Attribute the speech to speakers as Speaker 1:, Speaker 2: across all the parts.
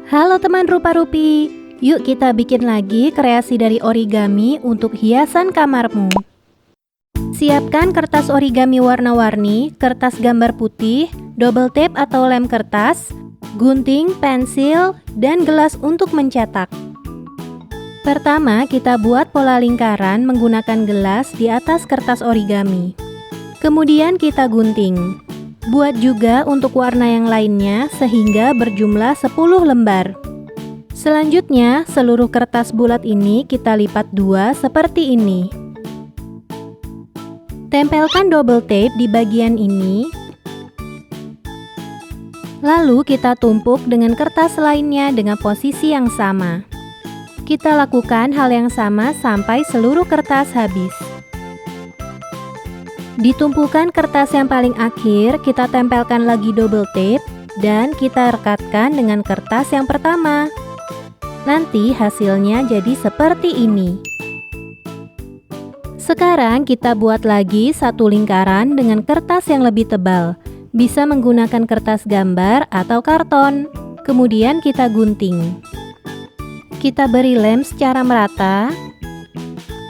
Speaker 1: Halo teman rupa-rupi, yuk kita bikin lagi kreasi dari origami untuk hiasan kamarmu. Siapkan kertas origami warna-warni, kertas gambar putih, double tape atau lem kertas, gunting, pensil, dan gelas untuk mencetak. Pertama, kita buat pola lingkaran menggunakan gelas di atas kertas origami. Kemudian kita gunting. Buat juga untuk warna yang lainnya sehingga berjumlah 10 lembar. Selanjutnya, seluruh kertas bulat ini kita lipat dua seperti ini. Tempelkan double tape di bagian ini. Lalu kita tumpuk dengan kertas lainnya dengan posisi yang sama. Kita lakukan hal yang sama sampai seluruh kertas habis. Di tumpukan kertas yang paling akhir, kita tempelkan lagi double tape dan kita rekatkan dengan kertas yang pertama. Nanti hasilnya jadi seperti ini. Sekarang kita buat lagi satu lingkaran dengan kertas yang lebih tebal. Bisa menggunakan kertas gambar atau karton. Kemudian kita gunting. Kita beri lem secara merata.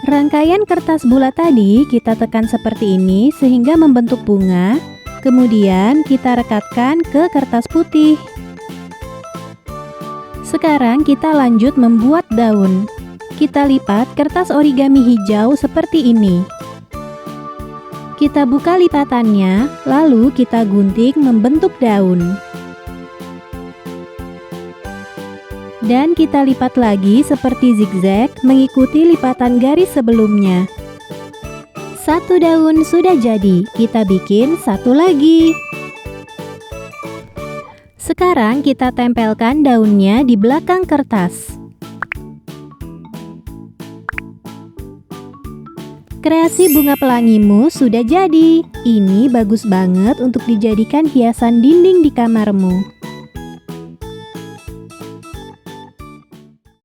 Speaker 1: Rangkaian kertas bulat tadi kita tekan seperti ini sehingga membentuk bunga. Kemudian kita rekatkan ke kertas putih. Sekarang kita lanjut membuat daun. Kita lipat kertas origami hijau seperti ini. Kita buka lipatannya, lalu kita gunting membentuk daun. Dan kita lipat lagi seperti zigzag mengikuti lipatan garis sebelumnya. Satu daun sudah jadi, kita bikin satu lagi. Sekarang kita tempelkan daunnya di belakang kertas. Kreasi bunga pelangimu sudah jadi. Ini bagus banget untuk dijadikan hiasan dinding di kamarmu.